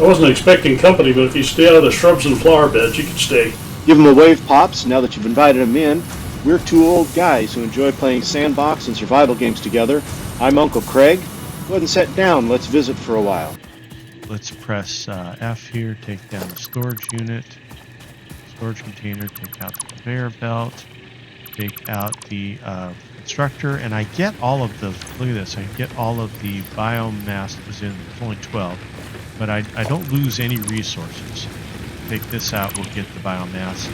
I wasn't expecting company, but if you stay out of the shrubs and flower beds, you can stay. Give them a wave, Pops, now that you've invited them in. We're two old guys who enjoy playing Sandbox and survival games together. I'm Uncle Craig. Go ahead and sit down. Let's visit for a while. Let's press F here, take down the storage unit, storage container, take out the conveyor belt, take out the constructor, and I get all of the, look at this, I get all of the biomass that was in, there's only 12, but I don't lose any resources. Take this out, we'll get the biomass,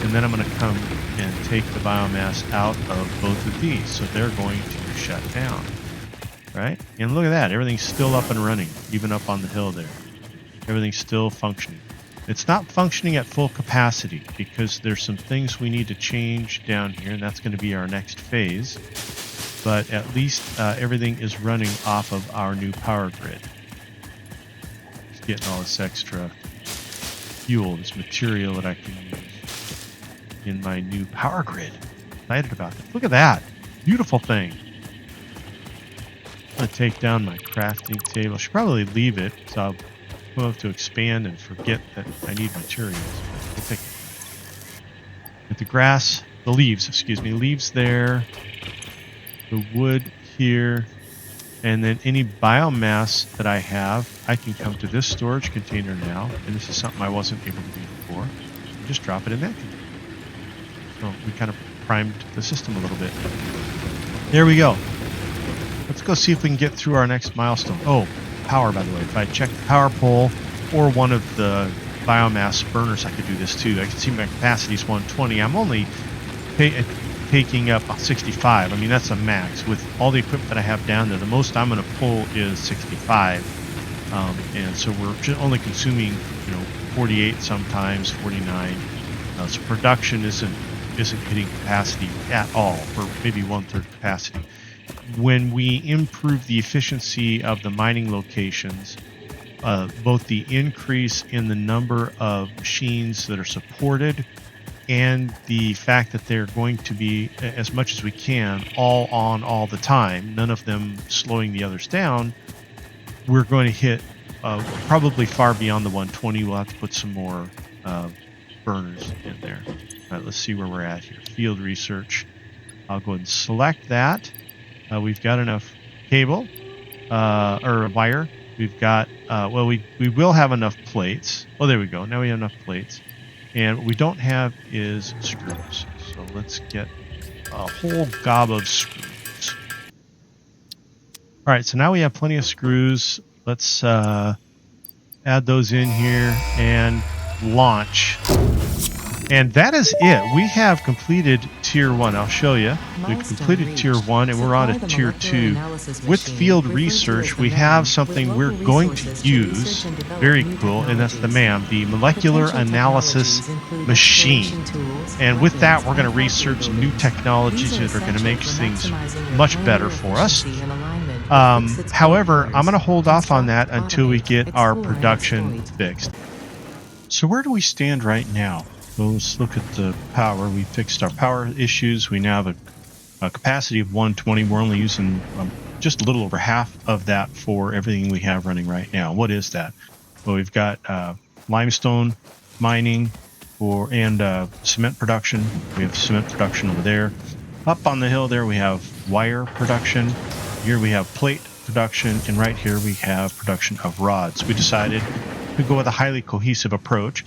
and then I'm going to come and take the biomass out of both of these, so they're going to shut down. Right? And look at that. Everything's still up and running, even up on the hill there. Everything's still functioning. It's not functioning at full capacity because there's some things we need to change down here, and that's going to be our next phase. But at least everything is running off of our new power grid. Just getting all this extra fuel, this material that I can use in my new power grid. Excited about it. Look at that. Beautiful thing. I'm going to take down my crafting table. I should probably leave it, so I'll go up to expand and forget that I need materials. We'll take it. With the grass, the leaves, leaves there, the wood here, and then any biomass that I have, I can come to this storage container now, and this is something I wasn't able to do before. Just drop it in that container. So we kind of primed the system a little bit. There we go. Let's go see if we can get through our next milestone. Oh, power, by the way. If I check the power pole or one of the biomass burners, I could do this too. I can see my capacity is 120. I'm only taking up 65. I mean, that's a max. With all the equipment that I have down there, the most I'm going to pull is 65. And so we're only consuming, 48 sometimes, 49. So production isn't hitting capacity at all, or maybe 1/3 capacity. When we improve the efficiency of the mining locations, both the increase in the number of machines that are supported and the fact that they're going to be, as much as we can, all on all the time, none of them slowing the others down, we're going to hit probably far beyond the 120. We'll have to put some more burners in there. All right, let's see where we're at here. Field research. I'll go ahead and select that. We've got enough cable or wire. We've got, we will have enough plates. Oh, there we go. Now we have enough plates. And what we don't have is screws. So let's get a whole gob of screws. All right, so now we have plenty of screws. Let's add those in here and launch. And that is it. We have completed Tier 1. I'll show you. We've completed Tier 1 and we're on to Tier 2. With field research, we have something we're going to use. Very cool. And that's the MAM, the Molecular Analysis Machine. And with that, we're going to research some new technologies that are going to make things much better for us. However, I'm going to hold off on that until we get our production fixed. So where do we stand right now? Well, let's look at the power. We fixed our power issues. We now have a capacity of 120. We're only using just a little over half of that for everything we have running right now. What is that? Well, we've got limestone mining and cement production. We have cement production over there. Up on the hill there, we have wire production. Here we have plate production, and right here we have production of rods. We decided to go with a highly cohesive approach.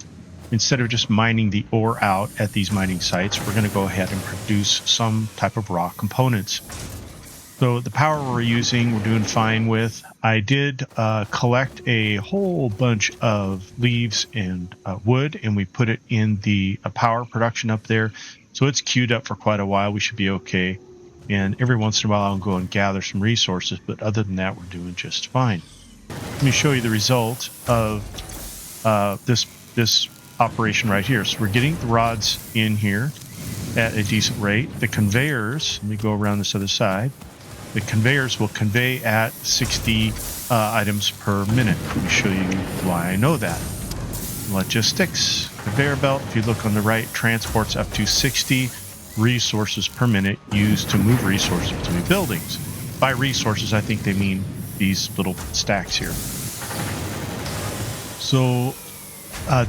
Instead of just mining the ore out at these mining sites, we're going to go ahead and produce some type of raw components. So the power we're using, we're doing fine with. I did collect a whole bunch of leaves and wood, and we put it in the power production up there. So it's queued up for quite a while. We should be okay. And every once in a while, I'll go and gather some resources. But other than that, we're doing just fine. Let me show you the result of this operation right here. So we're getting the rods in here at a decent rate. The conveyors, let me go around this other side. The conveyors will convey at 60 items per minute. Let me show you why I know that. Logistics, conveyor belt, if you look on the right, transports up to 60 resources per minute used to move resources between buildings. By resources, I think they mean these little stacks here. So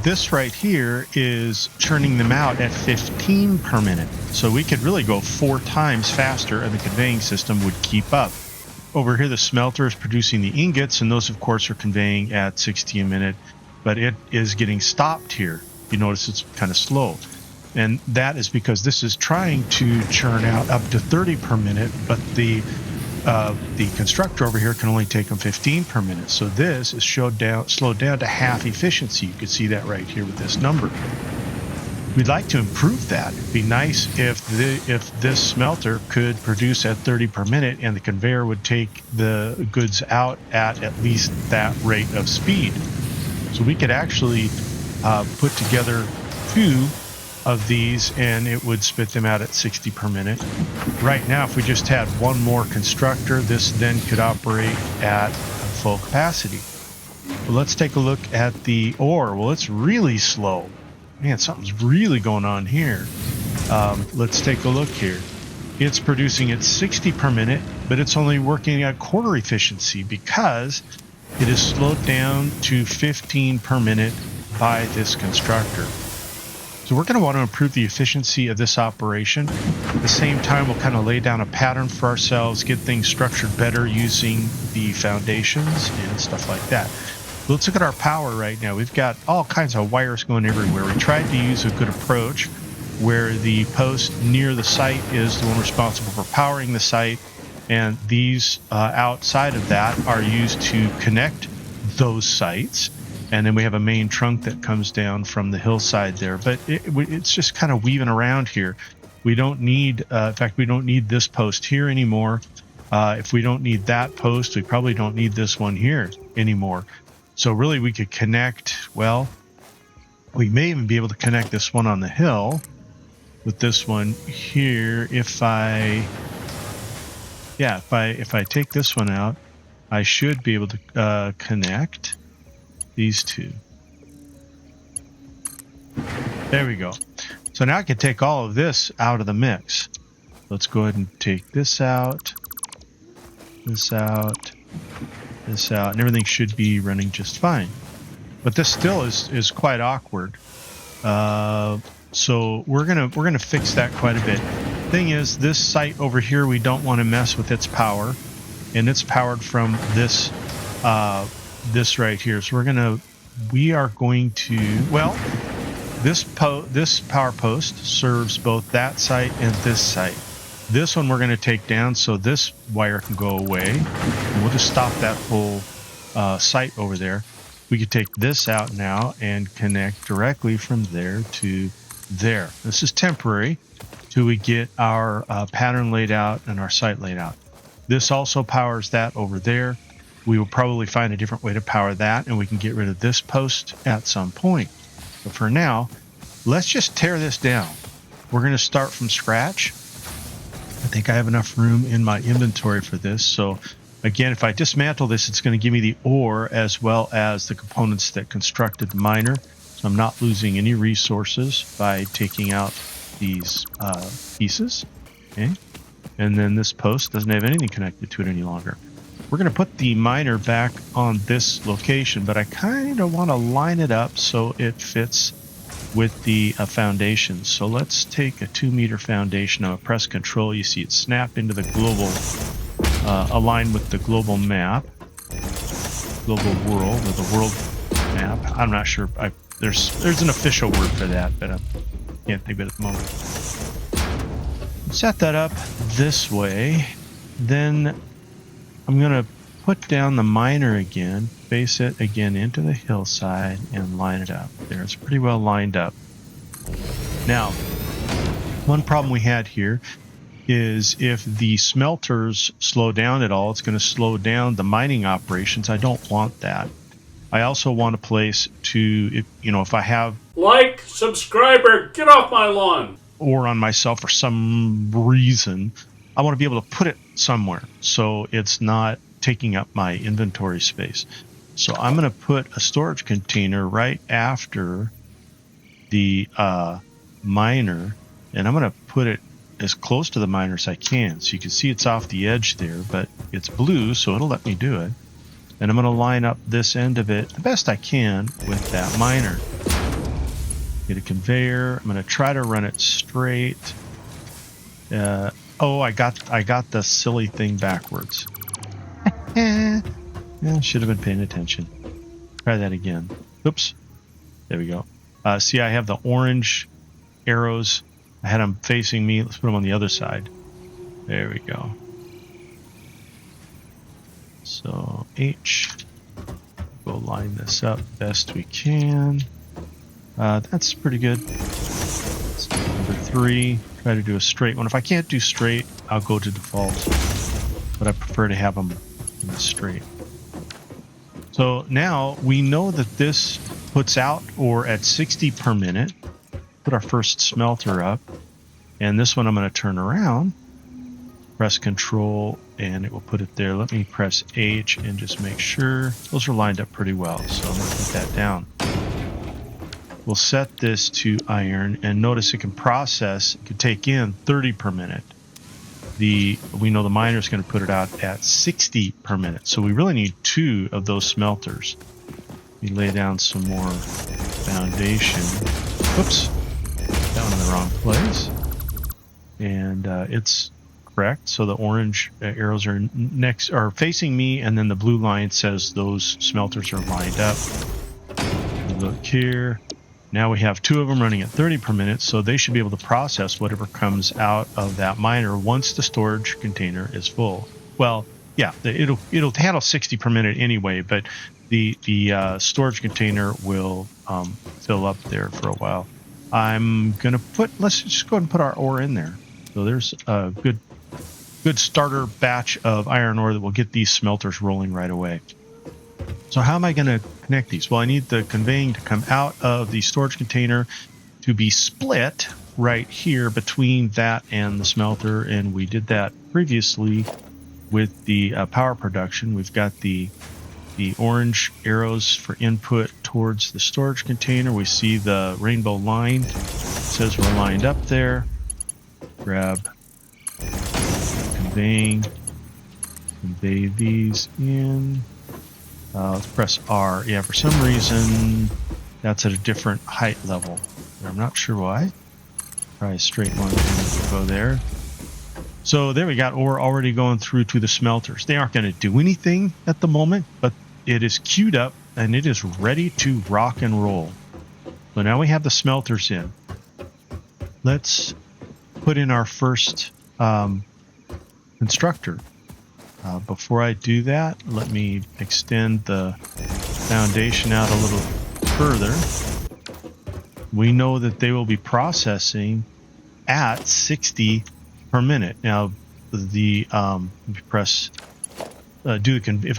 this right here is churning them out at 15 per minute. So we could really go 4 times faster and the conveying system would keep up. Over here, the smelter is producing the ingots, and those, of course, are conveying at 60 a minute, but it is getting stopped here. You notice it's kind of slow. And that is because this is trying to churn out up to 30 per minute, but the constructor over here can only take them 15 per minute. So this is slowed down to half efficiency. You can see that right here with this number. We'd like to improve that. It'd be nice if this smelter could produce at 30 per minute and the conveyor would take the goods out at least that rate of speed. So we could actually put together 2 of these and it would spit them out at 60 per minute. Right now, if we just had 1 more constructor, this then could operate at full capacity. Well, let's take a look at the ore. Well, it's really slow. Man, something's really going on here. Let's take a look here. It's producing at 60 per minute, but it's only working at quarter efficiency because it is slowed down to 15 per minute by this constructor. So we're going to want to improve the efficiency of this operation. At the same time, we'll kind of lay down a pattern for ourselves, get things structured better using the foundations and stuff like that. Let's look at our power right now. We've got all kinds of wires going everywhere. We tried to use a good approach where the post near the site is the one responsible for powering the site, and these outside of that are used to connect those sites. And then we have a main trunk that comes down from the hillside there. But it's just kind of weaving around here. We don't need, in fact, we don't need this post here anymore. If we don't need that post, we probably don't need this one here anymore. So really we could connect, well, we may even be able to connect this one on the hill with this one here. If I take this one out, I should be able to connect these 2. There we go. So now I can take all of this out of the mix. Let's go ahead and take this out, this out, this out, and everything should be running just fine. But this still is quite awkward. So we're gonna fix that quite a bit. Thing is, this site over here, we don't want to mess with its power, and it's powered from this this right here. So we are going to, well, this power post serves both that site and this site. This one we're going to take down so this wire can go away, and we'll just stop that whole site over there. We could take this out now and connect directly from there to there. This is temporary till we get our pattern laid out and our site laid out. This also powers that over there. We will probably find a different way to power that, and we can get rid of this post at some point. But for now, let's just tear this down. We're going to start from scratch. I think I have enough room in my inventory for this. So again, if I dismantle this, it's going to give me the ore as well as the components that constructed the miner. So I'm not losing any resources by taking out these pieces. Okay. And then this post doesn't have anything connected to it any longer. We're going to put the miner back on this location, but I kind of want to line it up so it fits with the foundations. So let's take a 2-meter foundation. I'll press Control. You see it snap into the global, align with the global map, global world, or the world map. I'm not sure. There's an official word for that, but I can't think of it at the moment. Set that up this way. Then I'm going to put down the miner again, face it again into the hillside, and line it up. There, it's pretty well lined up. Now, one problem we had here is if the smelters slow down at all, it's going to slow down the mining operations. I don't want that. I also want a place to, if I have... Like, subscriber, get off my lawn! Ore on myself for some reason, I want to be able to put it somewhere so it's not taking up my inventory space. So I'm going to put a storage container right after the miner, and I'm going to put it as close to the miner as I can. So you can see it's off the edge there, but it's blue, so it'll let me do it. And I'm going to line up this end of it the best I can with that miner. Get a conveyor. I'm going to try to run it straight. Oh, I got the silly thing backwards. Yeah, should have been paying attention. Try that again. Oops. There we go. See, I have the orange arrows. I had them facing me. Let's put them on the other side. There we go. So H. We'll line this up best we can. That's pretty good. Number 3. Try to do a straight one. If I can't do straight, I'll go to default. But I prefer to have them in the straight. So now we know that this puts out ore at 60 per minute. Put our first smelter up. And this one I'm going to turn around. Press Control and it will put it there. Let me press H and just make sure. Those are lined up pretty well. So I'm going to put that down. We'll set this to iron and notice it can process, it can take in 30 per minute. We know the miner is going to put it out at 60 per minute. So we really need 2 of those smelters. We lay down some more foundation. Whoops, down in the wrong place. And it's correct. So the orange arrows are facing me, and then the blue line says those smelters are lined up. Look here. Now we have 2 of them running at 30 per minute, so they should be able to process whatever comes out of that miner once the storage container is full. Well, yeah, it'll handle 60 per minute anyway, but the storage container will fill up there for a while. I'm gonna let's just go ahead and put our ore in there. So there's a good starter batch of iron ore that will get these smelters rolling right away. So how am I going to connect these? Well, I need the conveying to come out of the storage container to be split right here between that and the smelter, and we did that previously with the power production. We've got the orange arrows for input towards the storage container. We see the rainbow line. It says we're lined up there. Grab convey these in. Let's press R. Yeah, for some reason that's at a different height level. I'm not sure why. Try a straight one and go there. So there we got ore already going through to the smelters. They aren't going to do anything at the moment, but it is queued up and it is ready to rock and roll. So now we have the smelters in. Let's put in our first constructor. Before I do that, let me extend the foundation out a little further. We know that they will be processing at 60 per minute. Now, if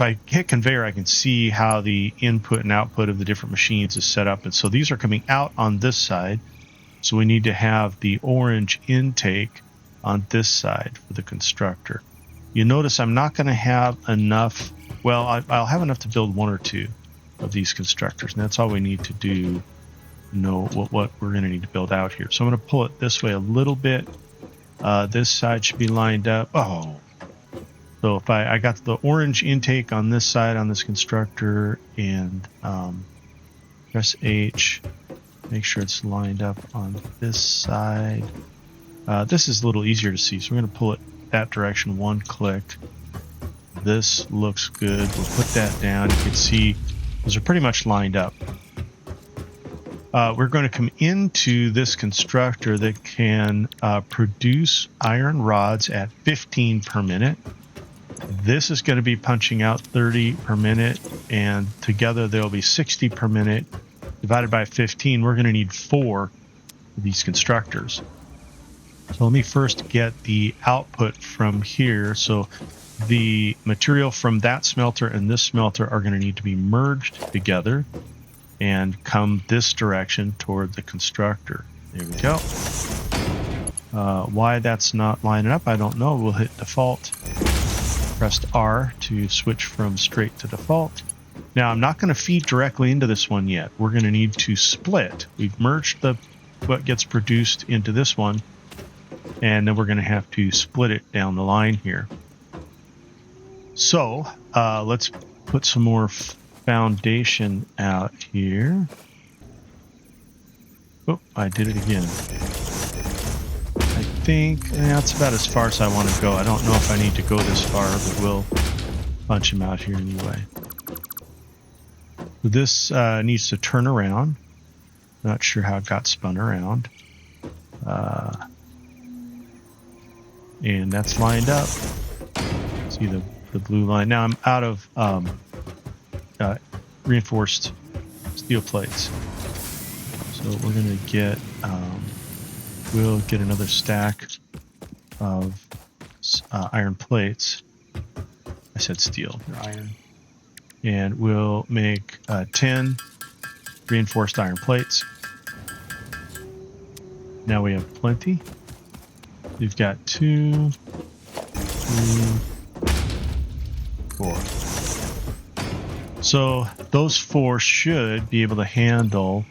I hit conveyor, I can see how the input and output of the different machines is set up. And so these are coming out on this side. So we need to have the orange intake on this side for the constructor. You notice I'm not going to have enough. Well, I'll have enough to build 1 or 2 of these constructors, and that's all we need to do. Know what we're going to need to build out here. So I'm going to pull it this way a little bit. This side should be lined up. Oh, so if I got the orange intake on this side on this constructor, and press H, make sure it's lined up on this side. This is a little easier to see, so we're going to pull it that direction, 1 click. This looks good. We'll put that down. You can see those are pretty much lined up. We're going to come into this constructor that can produce iron rods at 15 per minute. This is going to be punching out 30 per minute, and together they'll be 60 per minute. Divided by 15, we're going to need 4 of these constructors. So let me first get the output from here. So the material from that smelter and this smelter are going to need to be merged together and come this direction toward the constructor. There we go. Why that's not lining up, I don't know. We'll hit default. Pressed R to switch from straight to default. Now I'm not going to feed directly into this one yet. We're going to need to split. We've merged what gets produced into this one, and then we're going to have to split it down the line here. So let's put some more foundation out here. Oh, I did it again. I think that's about as far as I want to go. I don't know if I need to go this far, but we'll punch him out here anyway. So this needs to turn around. Not sure how it got spun around. And that's lined up. See the blue line. Now I'm out of reinforced steel plates. So we're going to get, we'll get another stack of iron plates. I said steel, they're iron. And we'll make 10 reinforced iron plates. Now we have plenty. We've got 2, 3, 4. So those 4 should be able to handle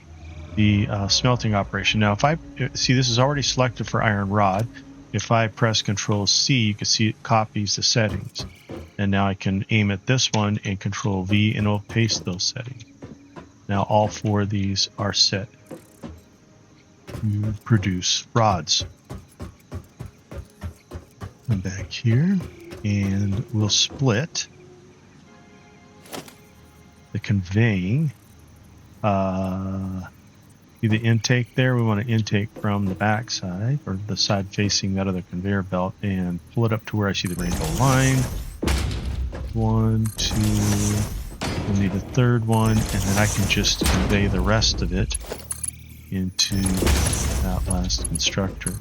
the smelting operation. Now, if I see, this is already selected for iron rod. If I press Control C, you can see it copies the settings. And now I can aim at this one and Control V, and it'll paste those settings. Now all 4 of these are set to produce rods. Come back here, and we'll split the conveying. See the intake there? We want to intake from the back side, or the side facing that other conveyor belt, and pull it up to where I see the rainbow line. 1, 2, we'll need a third one, and then I can just convey the rest of it into that last constructor.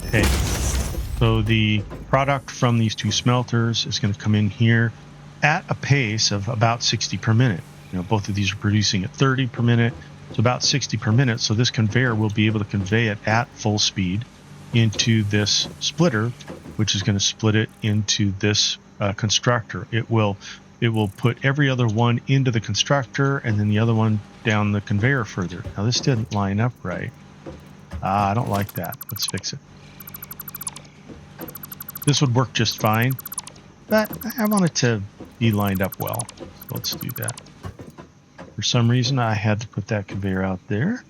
Okay, so the product from these 2 smelters is going to come in here at a pace of about 60 per minute. You know, both of these are producing at 30 per minute, so about 60 per minute. So this conveyor will be able to convey it at full speed into this splitter, which is going to split it into this constructor. It will put every other one into the constructor, and then the other one down the conveyor further. Now this didn't line up right. I don't like that. Let's fix it. This would work just fine, but I want it to be lined up well. So let's do that. For some reason, I had to put that conveyor out there.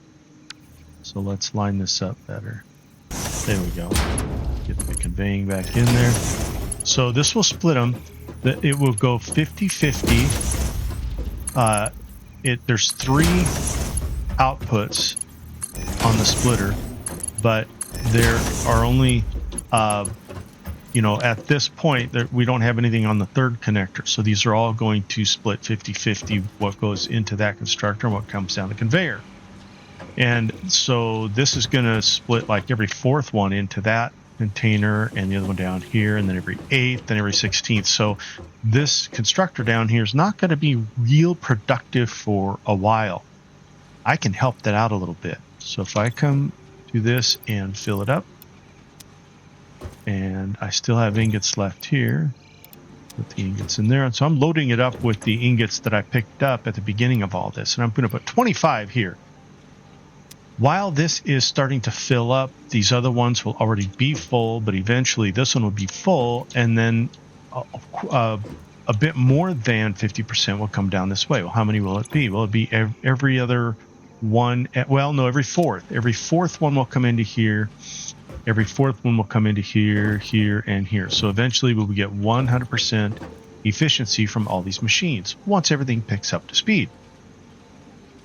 So let's line this up better. There we go. Get the conveying back in there. So this will split them. It will go 50-50. There's 3 outputs on the splitter, but there are only, at this point, we don't have anything on the 3rd connector. So these are all going to split 50-50, what goes into that constructor and what comes down the conveyor. And so this is going to split like every 4th one into that container, and the other one down here, and then every 8th and every 16th. So this constructor down here is not going to be real productive for a while. I can help that out a little bit. So if I come to this and fill it up, and I still have ingots left here, put the ingots in there. And so I'm loading it up with the ingots that I picked up at the beginning of all this. And I'm going to put 25 here. While this is starting to fill up, these other ones will already be full, but eventually this one will be full, and then a bit more than 50% will come down this way. Well, how many will it be? Will it be every other one? Well, no, every 4th. Every 4th one will come into here. Every 4th one will come into here, here, and here. So eventually we will get 100% efficiency from all these machines once everything picks up to speed.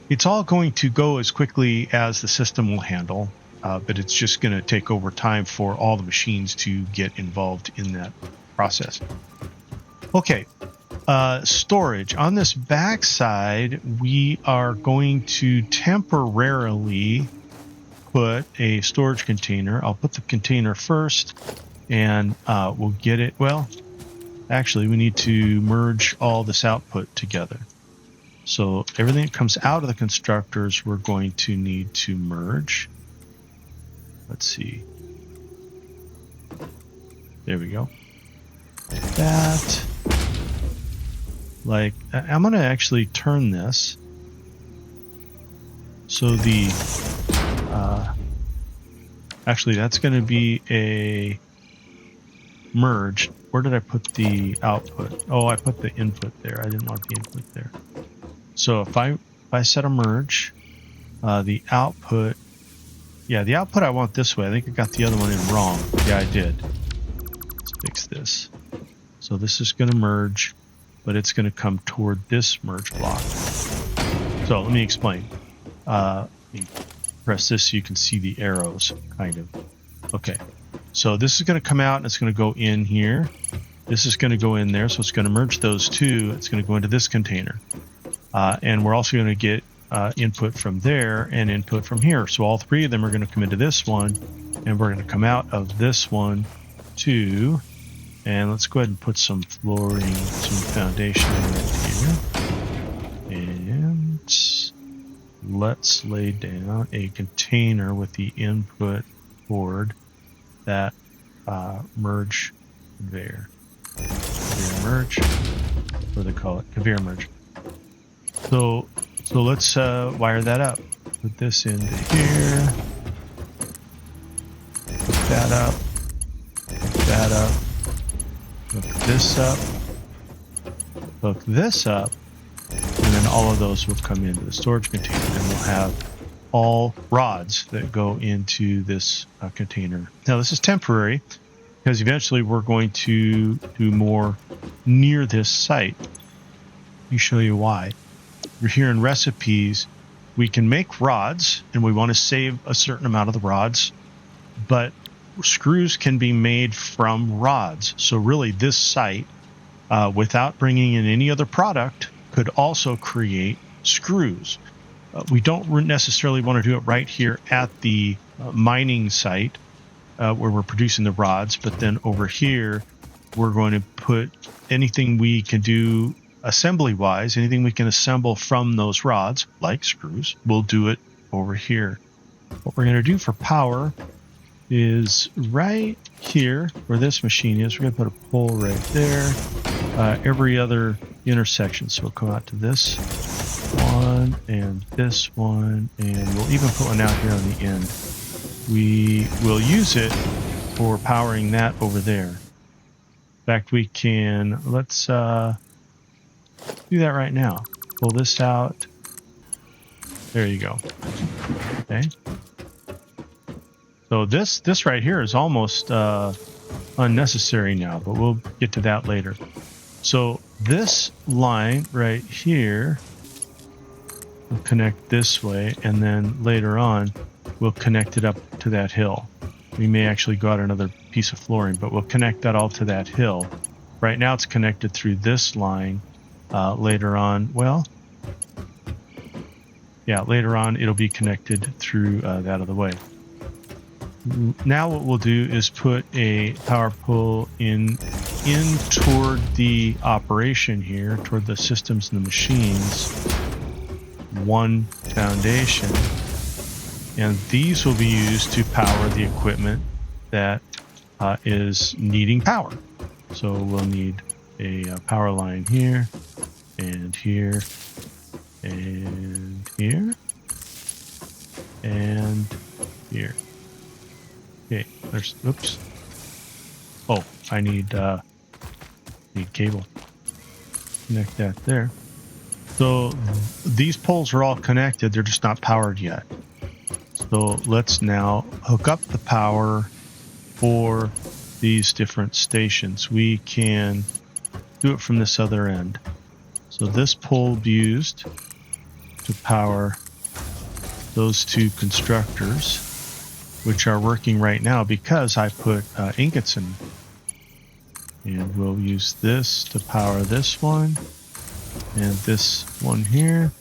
It's all going to go as quickly as the system will handle, but it's just going to take over time for all the machines to get involved in that process. Okay, storage. On this back side, we are going to temporarily put a storage container. I'll put the container first, and we'll get it. Well, actually, we need to merge all this output together. So everything that comes out of the constructors, we're going to need to merge. Let's see. There we go. That. Like, I'm going to actually turn this. So the, actually that's going to be a merge. where did I put the output? Oh, I put the input there. I didn't want the input there. So if I set a merge, the output, yeah, the output I want this way. I think I got the other one in wrong. Yeah, I did. Let's fix this. So this is going to merge, but it's going to come toward this merge block. So let me explain. Let me press this so you can see the arrows, kind of. Okay, so this is going to come out and it's going to go in here. This is going to go in there, so it's going to merge those two. It's going to go into this container. And we're also going to get input from there and input from here. So all three of them are going to come into this one, and we're going to come out of this one too. And let's go ahead and put some flooring, some foundation in right here. And let's lay down a container with the input board that merge conveyor. Conveyor merge. What do they call it? Conveyor merge. So let's wire that up. Put this into here. Put that up. Put that up. Hook this up. Hook this up. And then all of those will come into the storage container, and we'll have all rods that go into this container. Now this is temporary because eventually we're going to do more near this site. Let me show you why. We're here in recipes. We can make rods, and we want to save a certain amount of the rods, but screws can be made from rods. So really this site, without bringing in any other product, could also create screws. We don't necessarily want to do it right here at the mining site where we're producing the rods, but then over here we're going to put anything we can do assembly-wise, anything we can assemble from those rods, like screws, we'll do it over here. What we're going to do for power is right here where this machine is, we're going to put a pole right there, every other intersection. So we'll come out to this one and this one, and we'll even put one out here on the end. We will use it for powering that over there. In fact, we can, let's do that right now. Pull this out. There you go. Okay. So this right here is almost unnecessary now, but we'll get to that later. So this line right here will connect this way, and then later on we'll connect it up to that hill. We may actually go out another piece of flooring, but we'll connect that all to that hill. Right now it's connected through this line. Later on, well, yeah, later on it'll be connected through that other way. Now what we'll do is put a power pole in toward the operation here, toward the systems and the machines. One foundation, and these will be used to power the equipment that is needing power. So we'll need a power line here, and here, and here, and here. Okay, there's, oops. Oh, I need cable. Connect that there. So these poles are all connected, they're just not powered yet. So let's now hook up the power for these different stations. We can do it from this other end. So this pole will be used to power those two constructors, which are working right now because I put ingots in. And we'll use this to power this one and this one here.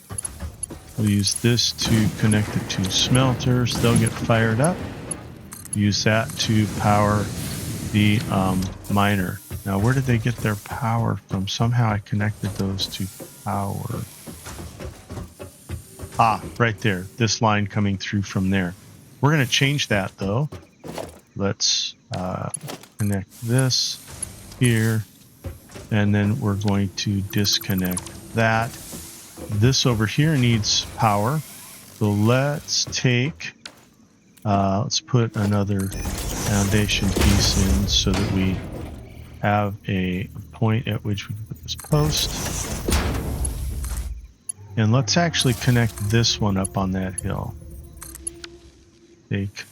We'll use this to connect it to smelters. They'll get fired up. Use that to power the miner. Now, where did they get their power from? Somehow I connected those to power. Ah, right there. This line coming through from there. We're going to change that, though. Let's connect this here, and then we're going to disconnect that. This over here needs power. So let's take, let's put another foundation piece in so that we have a point at which we can put this post. And let's actually connect this one up on that hill. Take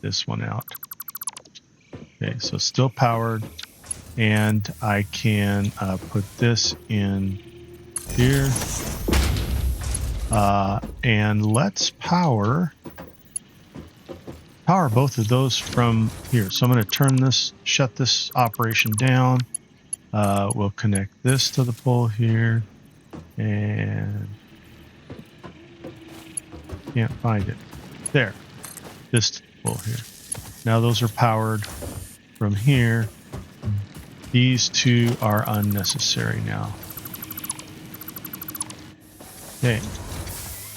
this one out. Okay, so still powered. And I can put this in here. And let's power both of those from here. So I'm going to turn this, shut this operation down. We'll connect this to the pole here. And can't find it. There. This to the pole here. Now those are powered from here. These two are unnecessary now. Okay.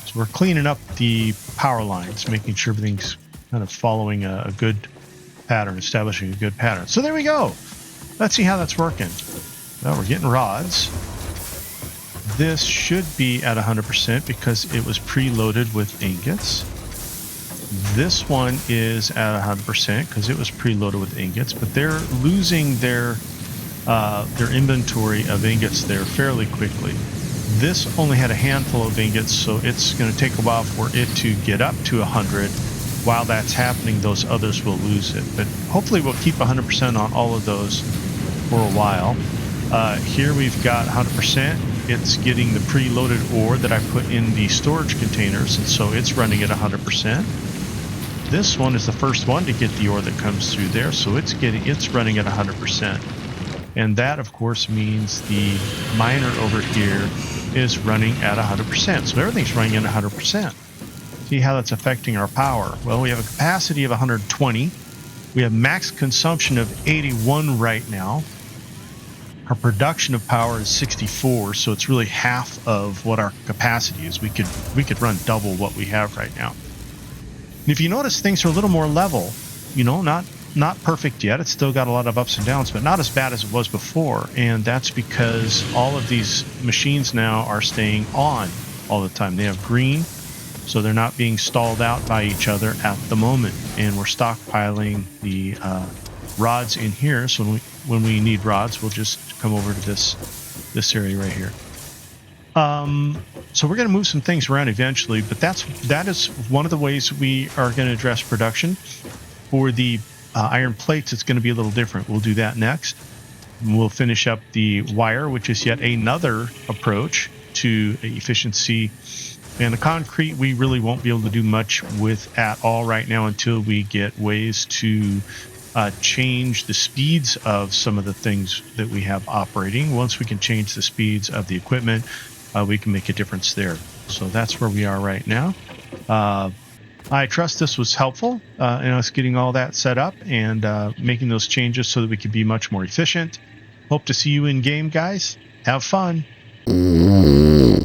So we're cleaning up the power lines, making sure everything's kind of following a good pattern, establishing a good pattern. So there we go. Let's see how that's working. Well, we're getting rods. This should be at 100% because it was preloaded with ingots. This one is at 100% because it was preloaded with ingots, but they're losing their inventory of ingots there fairly quickly. This only had a handful of ingots, so it's going to take a while for it to get up to 100. While that's happening, those others will lose it. But hopefully we'll keep 100% on all of those for a while. Here we've got 100%. It's getting the preloaded ore that I put in the storage containers, and so it's running at 100%. This one is the first one to get the ore that comes through there, so it's running at 100%. And that, of course, means the miner over here is running at 100%. So everything's running at 100%. See how that's affecting our power. Well, we have a capacity of 120. We have max consumption of 81 right now. Our production of power is 64, so it's really half of what our capacity is. We could run double what we have right now. And if you notice, things are a little more level. You know, not perfect yet. It's still got a lot of ups and downs, but not as bad as it was before. And that's because all of these machines now are staying on all the time. They have green, so they're not being stalled out by each other at the moment. And we're stockpiling the rods in here. So when we need rods, we'll just come over to this area right here. So we're going to move some things around eventually, but that is one of the ways we are going to address production. For the iron plates, it's going to be a little different. We'll do that next. And we'll finish up the wire, which is yet another approach to efficiency. And the concrete, we really won't be able to do much with at all right now until we get ways to change the speeds of some of the things that we have operating. Once we can change the speeds of the equipment, we can make a difference there. So that's where we are right now. I trust this was helpful in us getting all that set up and making those changes so that we could be much more efficient. Hope to see you in game, guys. Have fun. Mm-hmm.